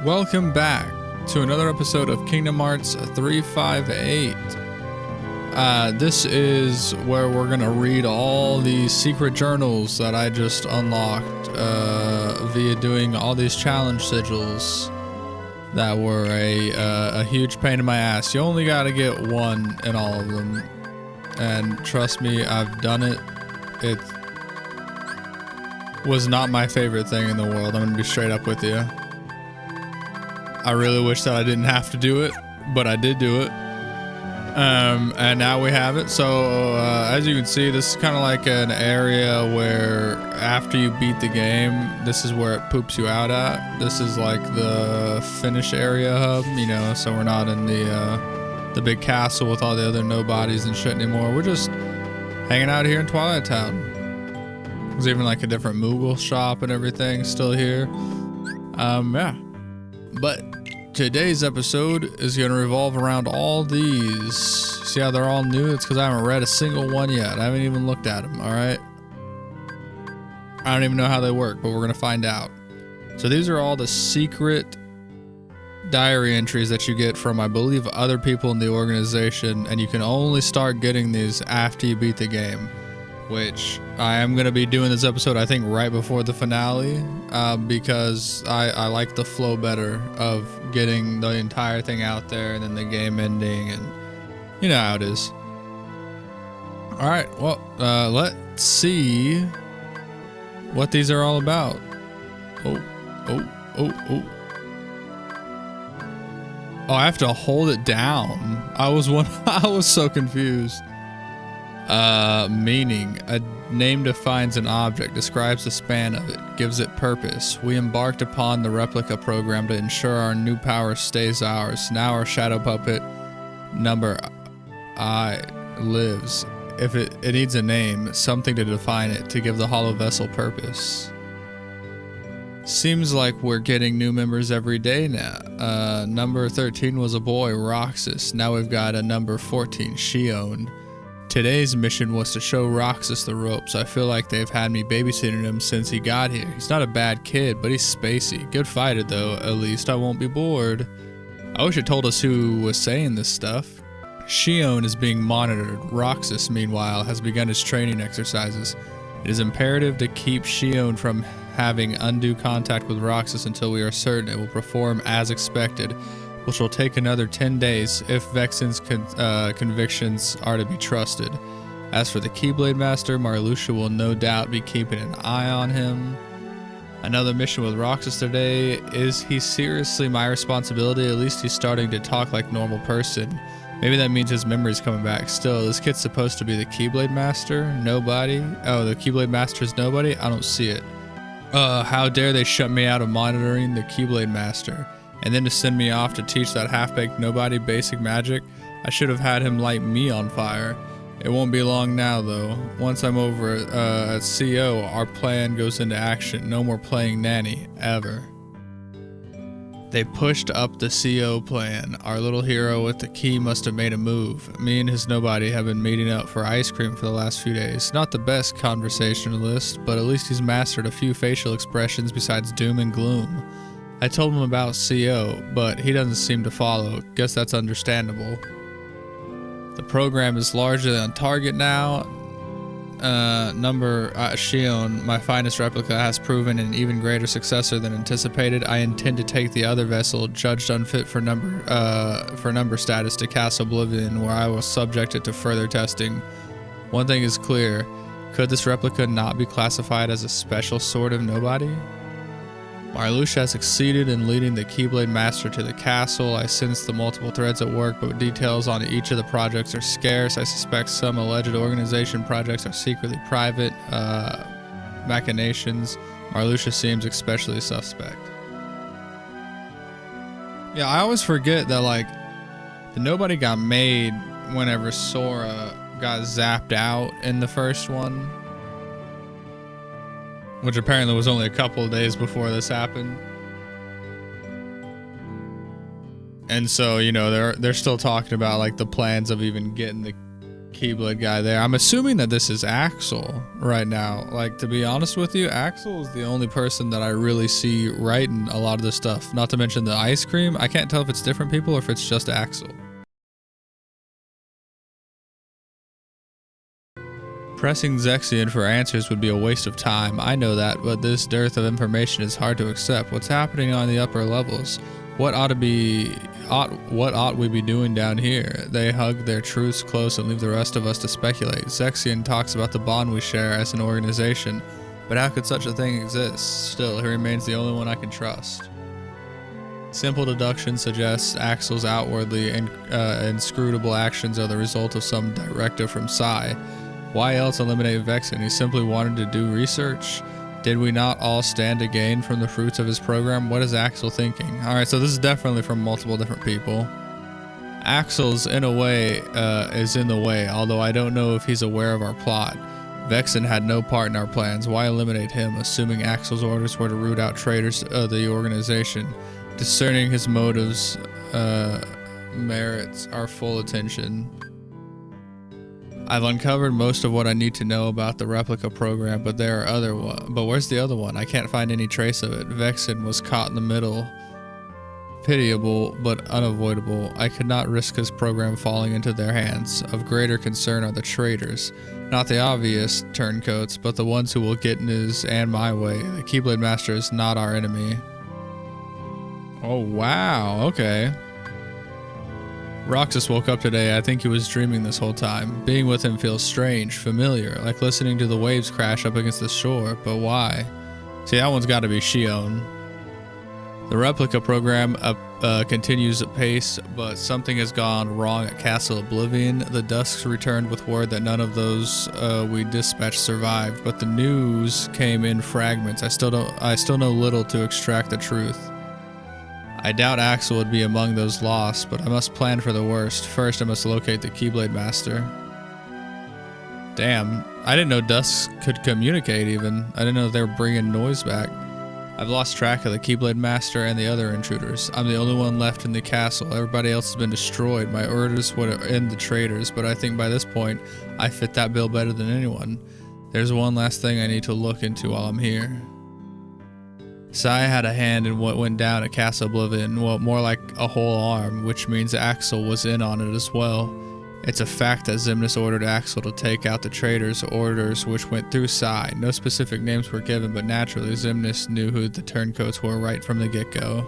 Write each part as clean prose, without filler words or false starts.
welcome back to another episode of Kingdom Hearts 358. This is where we're gonna read all the secret journals that I just unlocked via doing all these challenge sigils that were a huge pain in my ass. You only gotta get one in all of them, and trust me, I've done it. It was not my favorite thing in the world. I'm gonna be straight up with you. I really wish that I didn't have to do it, but I did do it. And now we have it. So as you can see, this is kind of like an area where after you beat the game, this is where it poops you out at. This is like the finish area hub, you know, so we're not in the big castle with all the other nobodies and shit anymore. We're just hanging out here in Twilight Town. There's even like a different Moogle shop and everything still here. Yeah. But today's episode is going to revolve around all these. See how they're all new? It's because I haven't read a single one yet. I haven't even looked at them, alright? I don't even know how they work, but we're going to find out. So these are all the secret diary entries that you get from, I believe, other people in the organization, and you can only start getting these after you beat the game, which I am going to be doing this episode, I think, right before the finale, because I like the flow better of getting the entire thing out there and then the game ending, and you know how it is. All right, well, let's see what these are all about. Oh, I have to hold it down. I was so confused. Meaning, a name defines an object, describes the span of it, gives it purpose. We embarked upon the replica program to ensure our new power stays ours. Now our shadow puppet number I lives. If it needs a name, something to define it, to give the hollow vessel purpose. Seems like we're getting new members every day now. Number 13 was a boy, Roxas. Now we've got a number 14, h.a.n.d. Today's mission was to show Roxas the ropes. I feel like they've had me babysitting him since he got here. He's not a bad kid, but he's spacey. Good fighter though, at least I won't be bored. I wish it told us who was saying this stuff. h.a.n.d. is being monitored. Roxas, meanwhile, has begun his training exercises. It is imperative to keep h.a.n.d. from having undue contact with Roxas until we are certain it will perform as expected, which will take another 10 days if Vexen's convictions are to be trusted. As for the Keyblade Master, Marluxia will no doubt be keeping an eye on him. Another mission with Roxas today. Is he seriously my responsibility? At least he's starting to talk like a normal person. Maybe that means his memory's coming back. Still, this kid's supposed to be the Keyblade Master? Nobody? Oh, the Keyblade Master's nobody? I don't see it. How dare they shut me out of monitoring the Keyblade Master? And then to send me off to teach that half-baked nobody basic magic? I should have had him light me on fire. It won't be long now, though. Once I'm over at CO, our plan goes into action. No more playing nanny, ever. They pushed up the CO plan. Our little hero with the key must have made a move. Me and his nobody have been meeting up for ice cream for the last few days. Not the best conversationalist, but at least he's mastered a few facial expressions besides doom and gloom. I told him about CO, but he doesn't seem to follow. Guess that's understandable. The program is largely on target now. Number h.a.n.d., my finest replica, has proven an even greater successor than anticipated. I intend to take the other vessel, judged unfit for number status, to Castle Oblivion, where I will subject it to further testing. One thing is clear. Could this replica not be classified as a special sort of nobody? Marluxia has succeeded in leading the Keyblade Master to the castle. I sense the multiple threads at work, but details on each of the projects are scarce. I suspect some alleged organization projects are secretly private machinations. Marluxia seems especially suspect. Yeah, I always forget that, like, the nobody got made whenever Sora got zapped out in the first one. Which apparently was only a couple of days before this happened. And so, you know, they're still talking about like the plans of even getting the Keyblade guy there. I'm assuming that this is Axel right now. Like, to be honest with you, Axel is the only person that I really see writing a lot of this stuff. Not to mention the ice cream. I can't tell if it's different people or if it's just Axel. Pressing Zexion for answers would be a waste of time. I know that, but this dearth of information is hard to accept. What's happening on the upper levels? What ought we be doing down here? They hug their truths close and leave the rest of us to speculate. Zexion talks about the bond we share as an organization, but how could such a thing exist? Still, he remains the only one I can trust. Simple deduction suggests Axel's outwardly inscrutable actions are the result of some directive from Sai. Why else eliminate Vexen? He simply wanted to do research. Did we not all stand to gain from the fruits of his program? What is Axel thinking? Alright, so this is definitely from multiple different people. Axel's in a way is in the way, although I don't know if he's aware of our plot. Vexen had no part in our plans. Why eliminate him, assuming Axel's orders were to root out traitors of the organization? Discerning his motives merits our full attention. I've uncovered most of what I need to know about the replica program, but there are other ones. But where's the other one? I can't find any trace of it. Vexen was caught in the middle. Pitiable, but unavoidable. I could not risk his program falling into their hands. Of greater concern are the traitors. Not the obvious turncoats, but the ones who will get in his and my way. The Keyblade Master is not our enemy. Oh, wow. Okay. Roxas woke up today. I think he was dreaming this whole time. Being with him feels strange, familiar, like listening to the waves crash up against the shore. But why? See, that one's got to be Shion. The replica program continues at pace, but something has gone wrong at Castle Oblivion. The Dusks returned with word that none of those we dispatched survived, but the news came in fragments. I still know little to extract the truth. I doubt Axel would be among those lost, but I must plan for the worst. First, I must locate the Keyblade Master. Damn, I didn't know Dusks could communicate even. I didn't know they were bringing noise back. I've lost track of the Keyblade Master and the other intruders. I'm the only one left in the castle. Everybody else has been destroyed. My orders would end the traitors, but I think by this point, I fit that bill better than anyone. There's one last thing I need to look into while I'm here. Sai had a hand in what went down at Castle Oblivion, well, more like a whole arm, which means Axel was in on it as well. It's a fact that Xemnas ordered Axel to take out the traitors, orders which went through Sai. No specific names were given, but naturally Xemnas knew who the turncoats were right from the get-go.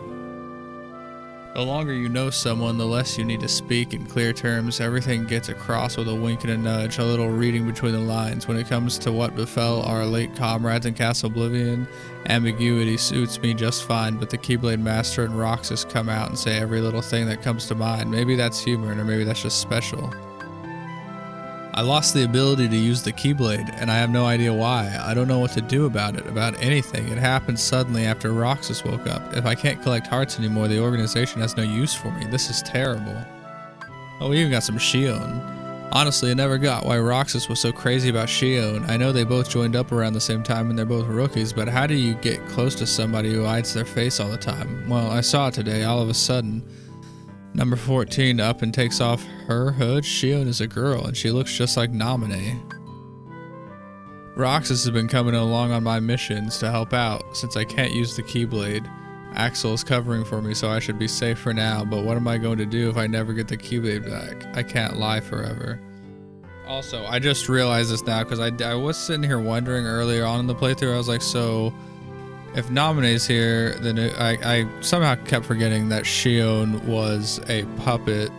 The longer you know someone, the less you need to speak in clear terms. Everything gets across with a wink and a nudge, a little reading between the lines. When it comes to what befell our late comrades in Castle Oblivion, ambiguity suits me just fine, but the Keyblade Master and Roxas come out and say every little thing that comes to mind. Maybe that's humor, or maybe that's just special. I lost the ability to use the Keyblade, and I have no idea why. I don't know what to do about it, about anything. It happened suddenly after Roxas woke up. If I can't collect hearts anymore, the organization has no use for me. This is terrible. Oh, we even got some Shion. Honestly, I never got why Roxas was so crazy about Shion. I know they both joined up around the same time and they're both rookies, but how do you get close to somebody who hides their face all the time? Well, I saw it today, all of a sudden. Number 14 up and takes off her hood. Shion is a girl and she looks just like Naminé. Roxas has been coming along on my missions to help out since I can't use the Keyblade. Axel is covering for me, so I should be safe for now, but what am I going to do if I never get the Keyblade back? I can't lie forever. Also, I just realized this now because I was sitting here wondering earlier on in the playthrough. I was like, so if Naminé's here, then I somehow kept forgetting that Shion was a puppet,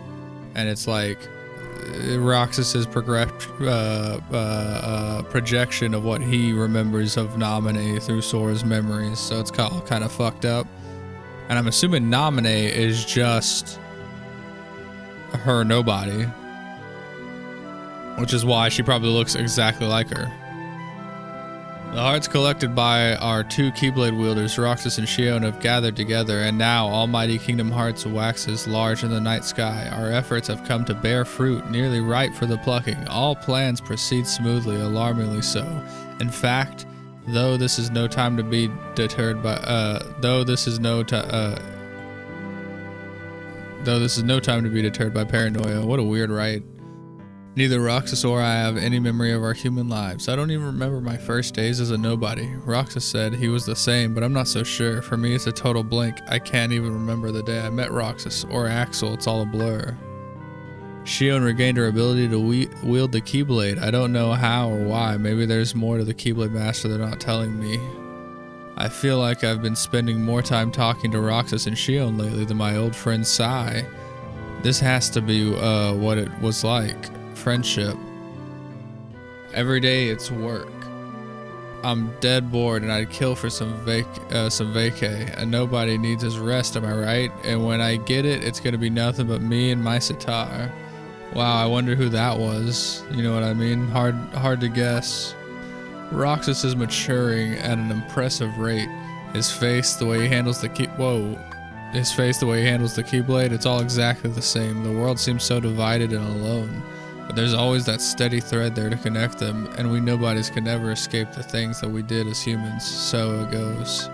and it's like Roxas's projection of what he remembers of Naminé through Sora's memories, so it's all kind of fucked up. And I'm assuming Naminé is just her nobody, which is why she probably looks exactly like her. The hearts collected by our two Keyblade wielders, Roxas and Shion, have gathered together, and now Almighty Kingdom Hearts waxes large in the night sky. Our efforts have come to bear fruit, nearly ripe for the plucking. All plans proceed smoothly, alarmingly so. In fact, though this is no time to be deterred by paranoia. What a weird right. Neither Roxas or I have any memory of our human lives. I don't even remember my first days as a nobody. Roxas said he was the same, but I'm not so sure. For me, it's a total blank. I can't even remember the day I met Roxas or Axel. It's all a blur. Shion regained her ability to wield the Keyblade. I don't know how or why. Maybe there's more to the Keyblade Master they're not telling me. I feel like I've been spending more time talking to Roxas and Shion lately than my old friend Sai. This has to be what it was like. Friendship. Every day it's work. I'm dead bored and I'd kill for some vacay. And nobody needs his rest, am I right? And when I get it, it's gonna be nothing but me and my sitar. Wow, I wonder who that was. You know what I mean? Hard to guess. Roxas is maturing at an impressive rate. His face, the way he handles the Keyblade, it's all exactly the same. The world seems so divided and alone. But there's always that steady thread there to connect them, and we nobodies can never escape the things that we did as humans. So it goes.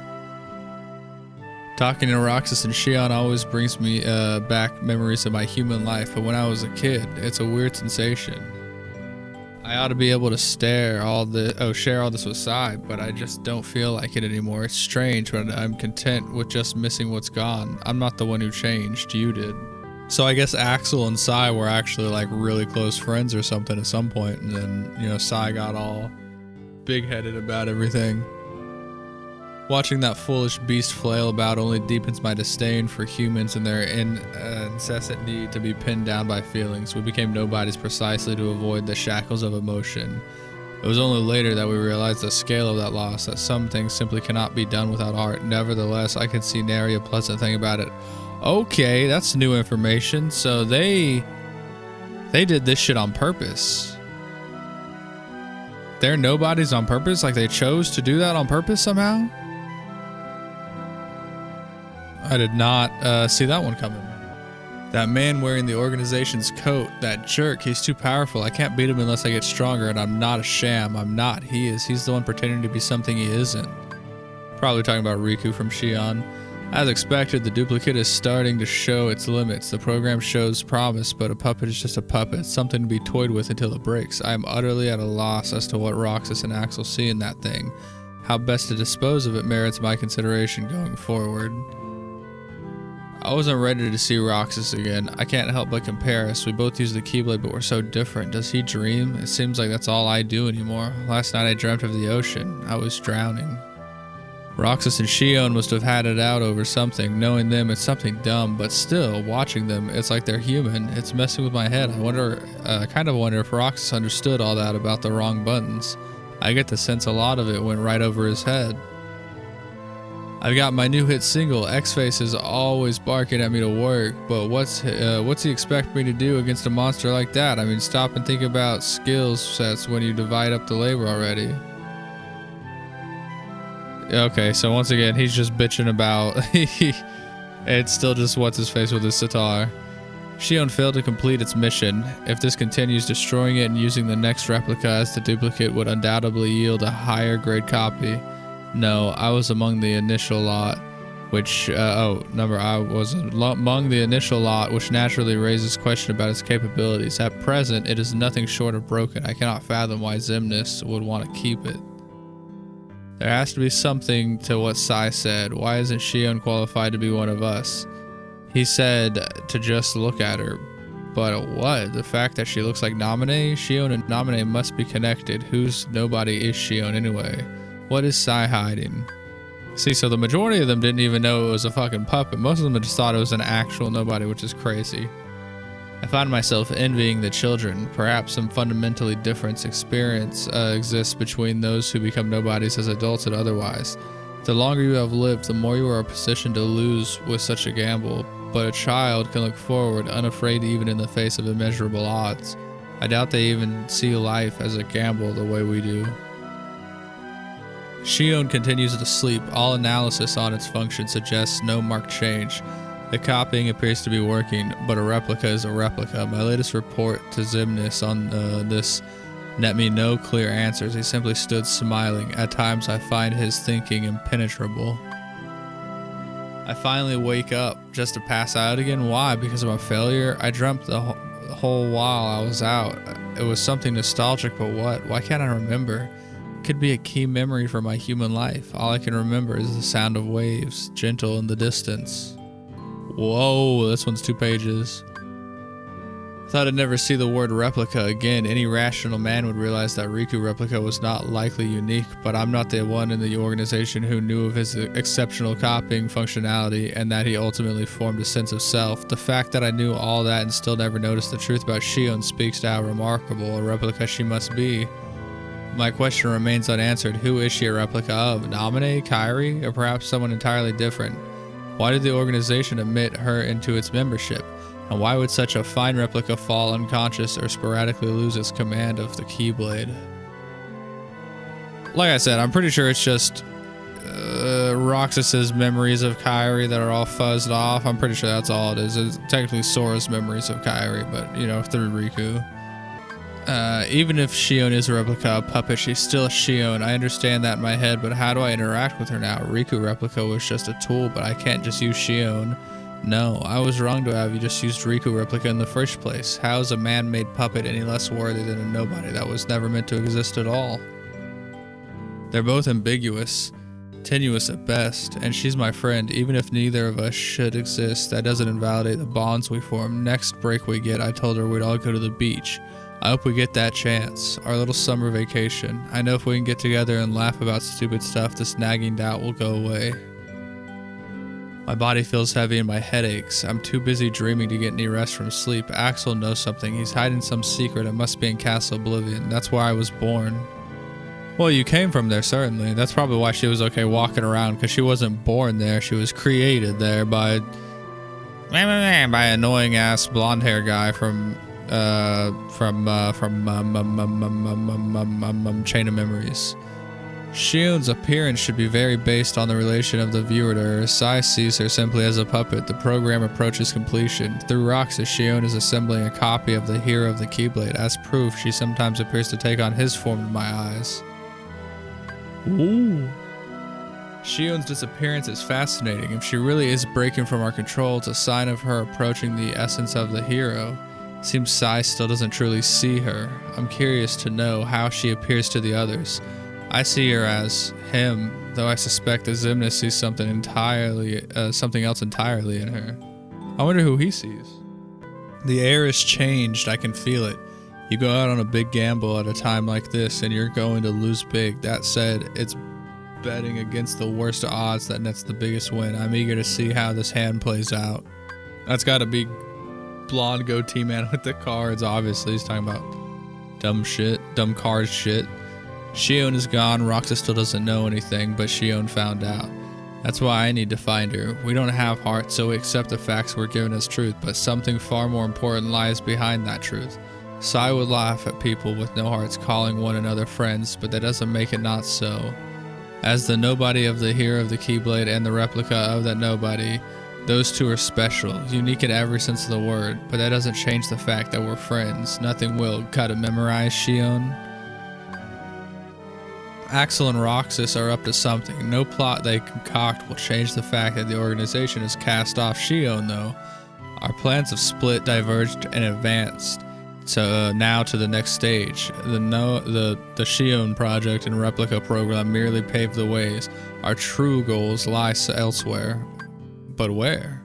Talking to Roxas and Shion always brings me back memories of my human life, but when I was a kid, it's a weird sensation. I ought to be able to share all this with Sai, but I just don't feel like it anymore. It's strange, but I'm content with just missing what's gone. I'm not the one who changed, you did. So I guess Axel and Sai were actually like really close friends or something at some point, and then, you know, Sai got all big-headed about everything. Watching that foolish beast flail about only deepens my disdain for humans and their incessant need to be pinned down by feelings. We became nobodies precisely to avoid the shackles of emotion. It was only later that we realized the scale of that loss, that some things simply cannot be done without art. Nevertheless, I can see nary a pleasant thing about it. Okay, that's new information. So they did this shit on purpose. They're nobodies on purpose? Like they chose to do that on purpose somehow? I did not see that one coming. That man wearing the organization's coat, that jerk, he's too powerful. I can't beat him unless I get stronger, and I'm not a sham. I'm not. He is. He's the one pretending to be something he isn't. Probably talking about Riku from Shion. As expected, the duplicate is starting to show its limits. The program shows promise, but a puppet is just a puppet, something to be toyed with until it breaks. I am utterly at a loss as to what Roxas and Axel see in that thing. How best to dispose of it merits my consideration going forward. I wasn't ready to see Roxas again. I can't help but compare us. We both use the Keyblade, but we're so different. Does he dream? It seems like that's all I do anymore. Last night I dreamt of the ocean. I was drowning. Roxas and Shion must have had it out over something. Knowing them, it's something dumb, but still, watching them, it's like they're human. It's messing with my head. I kind of wonder if Roxas understood all that about the wrong buttons. I get the sense a lot of it went right over his head. I've got my new hit single. X-Face is always barking at me to work, but what's he expect me to do against a monster like that? I mean, stop and think about skill sets when you divide up the labor already. Okay, so once again, he's just bitching about it's still just what's his face with his sitar. Shion failed to complete its mission. If this continues, destroying it and using the next replica as the duplicate would undoubtedly yield a higher grade copy. No, I was among the initial lot, which among the initial lot, which naturally raises question about its capabilities. At present, it is nothing short of broken. I cannot fathom why Xemnas would want to keep it. There has to be something to what Sai said. Why isn't she unqualified to be one of us? He said to just look at her. But what? The fact that she looks like Namine? Shion and Namine must be connected. Whose nobody is Shion anyway? What is Sai hiding? See, so the majority of them didn't even know it was a fucking puppet. Most of them just thought it was an actual nobody, which is crazy. I find myself envying the children. Perhaps some fundamentally different experience exists between those who become nobodies as adults and otherwise. The longer you have lived, the more you are positioned to lose with such a gamble. But a child can look forward, unafraid even in the face of immeasurable odds. I doubt they even see life as a gamble the way we do. Shion continues to sleep. All analysis on its function suggests no marked change. The copying appears to be working, but a replica is a replica. My latest report to Xemnas on this net me no clear answers. He simply stood smiling. At times I find his thinking impenetrable. I finally wake up just to pass out again. Why? Because of a failure? I dreamt the whole while I was out. It was something nostalgic, but what? Why can't I remember? It could be a key memory for my human life. All I can remember is the sound of waves, gentle in the distance. Whoa, this one's 2 pages. Thought I'd never see the word replica again. Any rational man would realize that Riku replica was not likely unique, but I'm not the one in the organization who knew of his exceptional copying functionality and that he ultimately formed a sense of self. The fact that I knew all that and still never noticed the truth about Shion speaks to how remarkable a replica she must be. My question remains unanswered. Who is she a replica of? Naminé, Kairi, or perhaps someone entirely different? Why did the organization admit her into its membership? And why would such a fine replica fall unconscious or sporadically lose its command of the Keyblade? Like I said, I'm pretty sure it's just Roxas's memories of Kairi that are all fuzzed off. I'm pretty sure that's all it is. It's technically Sora's memories of Kairi, but, you know, through Riku. Even if Shion is a replica, a puppet, she's still Shion. I understand that in my head, but how do I interact with her now? Riku replica was just a tool, but I can't just use Shion. No, I was wrong to have you just used Riku replica in the first place. How is a man-made puppet any less worthy than a nobody that was never meant to exist at all? They're both ambiguous, tenuous at best, and she's my friend. Even if neither of us should exist, that doesn't invalidate the bonds we form. Next break we get, I told her we'd all go to the beach. I hope we get that chance. Our little summer vacation. I know if we can get together and laugh about stupid stuff, this nagging doubt will go away. My body feels heavy and my head aches. I'm too busy dreaming to get any rest from sleep. Axel knows something. He's hiding some secret. It must be in Castle Oblivion. That's where I was born. Well, you came from there, certainly. That's probably why she was okay walking around, because she wasn't born there. She was created there by annoying ass blonde hair guy from Chain of Memories. Shion's appearance should be very based on the relation of the viewer to her. Sai sees her simply as a puppet. The program approaches completion. Through Roxas, Shion is assembling a copy of the hero of the Keyblade. As proof, she sometimes appears to take on his form in my eyes. Ooh. Shion's disappearance is fascinating. If she really is breaking from our control, it's a sign of her approaching the essence of the hero. Seems Sai still doesn't truly see her. I'm curious to know how she appears to the others. I see her as him, though I suspect that Xemnas sees something else entirely in her. I wonder who he sees. The air is changed, I can feel it. You go out on a big gamble at a time like this and you're going to lose big. That said, it's betting against the worst odds that nets the biggest win. I'm eager to see how this hand plays out. That's gotta be blonde goatee man with the cards, obviously. He's talking about dumb shit, dumb card shit. Shion is gone. Roxas still doesn't know anything, but Shion found out. That's why I need to find her. We don't have hearts, so we accept the facts we're given as truth, but something far more important lies behind that truth. Sai would laugh at people with no hearts calling one another friends, but that doesn't make it not so. As the nobody of the hero of the Keyblade and the replica of that nobody, those two are special, unique in every sense of the word, but that doesn't change the fact that we're friends. Nothing will. Gotta memorize, Shion? Axel and Roxas are up to something. No plot they concoct will change the fact that the organization has cast off Shion, though. Our plans have split, diverged, and advanced now to the next stage. The Shion project and replica program merely paved the ways. Our true goals lie elsewhere. But where?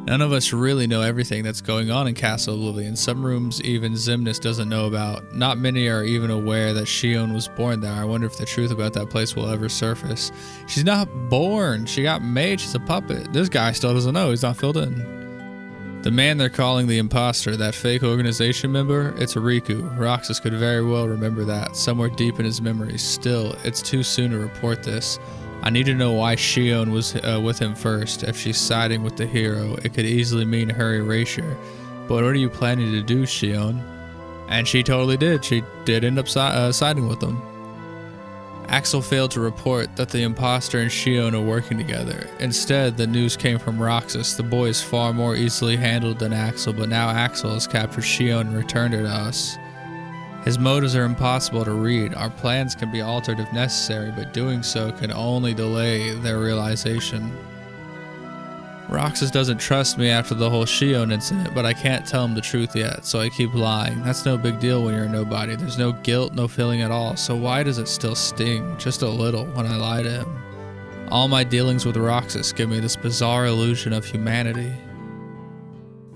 None of us really know everything that's going on in Castle Oblivion. Some rooms even Xemnas doesn't know about. Not many are even aware that Shion was born there. I wonder if the truth about that place will ever surface. She's not born. She got made. She's a puppet. This guy still doesn't know. He's not filled in. The man they're calling the imposter, that fake organization member, it's Riku. Roxas could very well remember that, somewhere deep in his memory. Still, it's too soon to report this. I need to know why Shion was with him first. If she's siding with the hero, it could easily mean her erasure. But what are you planning to do, Shion? And she totally did. She did end up siding with him. Axel failed to report that the imposter and Shion are working together. Instead, the news came from Roxas. The boy is far more easily handled than Axel, but now Axel has captured Shion and returned her to us. His motives are impossible to read. Our plans can be altered if necessary, but doing so can only delay their realization. Roxas doesn't trust me after the whole h.a.n.d incident, but I can't tell him the truth yet, so I keep lying. That's no big deal when you're a nobody. There's no guilt, no feeling at all, so why does it still sting, just a little, when I lie to him? All my dealings with Roxas give me this bizarre illusion of humanity.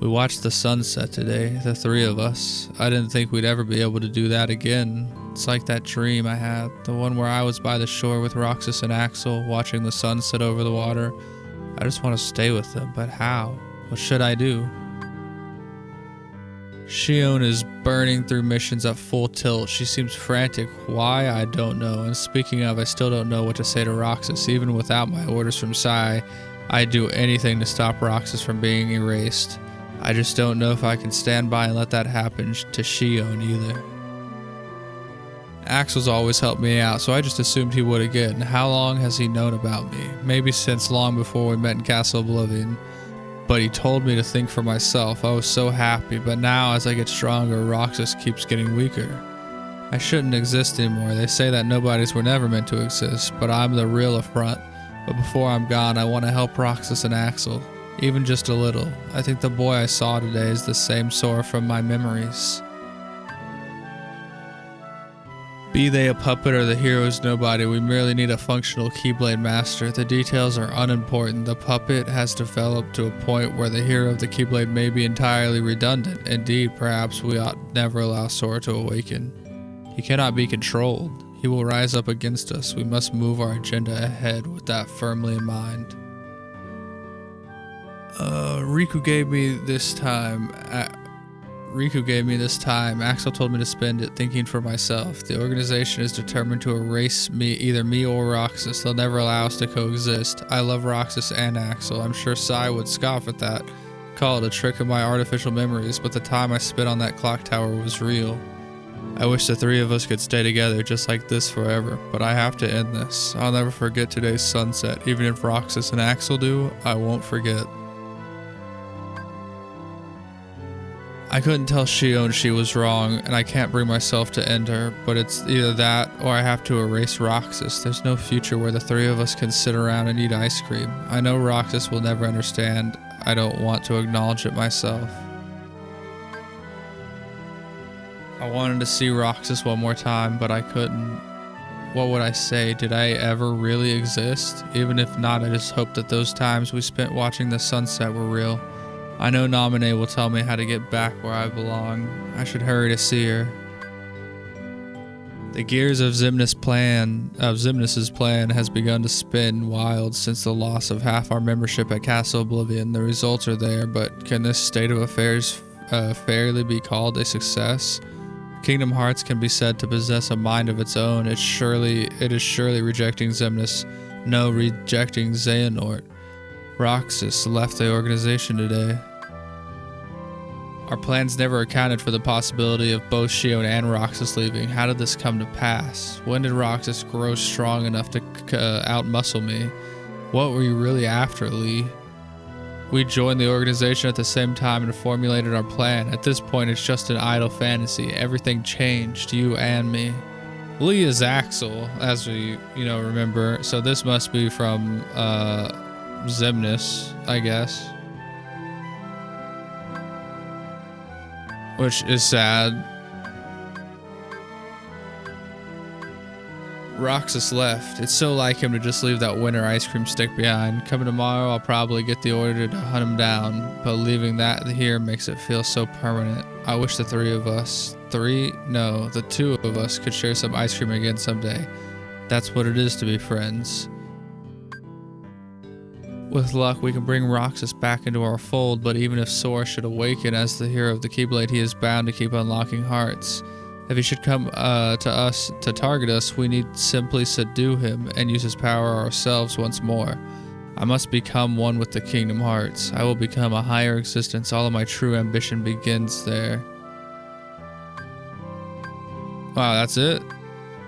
We watched the sunset today, the three of us. I didn't think we'd ever be able to do that again. It's like that dream I had, the one where I was by the shore with Roxas and Axel, watching the sun set over the water. I just want to stay with them, but how? What should I do? h.a.n.d is burning through missions at full tilt. She seems frantic. Why? I don't know. And speaking of, I still don't know what to say to Roxas. Even without my orders from Sai, I'd do anything to stop Roxas from being erased. I just don't know if I can stand by and let that happen to h.a.n.d either. Axel's always helped me out, so I just assumed he would again. How long has he known about me? Maybe since long before we met in Castle Oblivion. But he told me to think for myself. I was so happy, but now as I get stronger, Roxas keeps getting weaker. I shouldn't exist anymore. They say that nobodies were never meant to exist, but I'm the real affront. But before I'm gone, I want to help Roxas and Axel. Even just a little. I think the boy I saw today is the same Sora from my memories. Be they a puppet or the hero's nobody, we merely need a functional Keyblade master. The details are unimportant. The puppet has developed to a point where the hero of the Keyblade may be entirely redundant. Indeed, perhaps we ought never allow Sora to awaken. He cannot be controlled. He will rise up against us. We must move our agenda ahead with that firmly in mind. Riku gave me this time. Axel told me to spend it thinking for myself. The organization is determined to erase me, either me or Roxas. They'll never allow us to coexist. I love Roxas and Axel. I'm sure Sai would scoff at that, call it a trick of my artificial memories, but the time I spent on that clock tower was real. I wish the three of us could stay together just like this forever, but I have to end this. I'll never forget today's sunset. Even if Roxas and Axel do, I won't forget. I couldn't tell h.a.n.d she was wrong, and I can't bring myself to end her, but it's either that or I have to erase Roxas. There's no future where the three of us can sit around and eat ice cream. I know Roxas will never understand. I don't want to acknowledge it myself. I wanted to see Roxas one more time, but I couldn't. What would I say? Did I ever really exist? Even if not, I just hope that those times we spent watching the sunset were real. I know Namine will tell me how to get back where I belong. I should hurry to see her. The gears of Xemnas' plan has begun to spin wild since the loss of half our membership at Castle Oblivion. The results are there, but can this state of affairs fairly be called a success? Kingdom Hearts can be said to possess a mind of its own. It is surely rejecting Xemnas, no, rejecting Xehanort. Roxas left the organization today. Our plans never accounted for the possibility of both h.a.n.d and Roxas leaving. How did this come to pass? When did Roxas grow strong enough to outmuscle me? What were you really after, Lee? We joined the organization at the same time and formulated our plan. At this point, it's just an idle fantasy. Everything changed, you and me. Lee is Axel, as we, remember. So this must be from, Xemnas, I guess. Which is sad. Roxas left. It's so like him to just leave that winter ice cream stick behind. Coming tomorrow, I'll probably get the order to hunt him down, but leaving that here makes it feel so permanent. I wish the the two of us could share some ice cream again someday. That's what it is to be friends. With luck, we can bring Roxas back into our fold, but even if Sora should awaken as the hero of the Keyblade, he is bound to keep unlocking hearts. If he should come to target us, we need simply subdue him and use his power ourselves once more. I must become one with the Kingdom Hearts. I will become a higher existence. All of my true ambition begins there. Wow, that's it?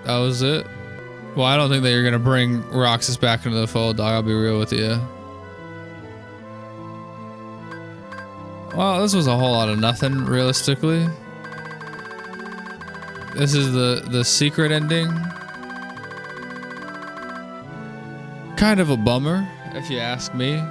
That was it? Well, I don't think that you're going to bring Roxas back into the fold, dog. I'll be real with you. Well, this was a whole lot of nothing, realistically. This is the secret ending. Kind of a bummer, if you ask me.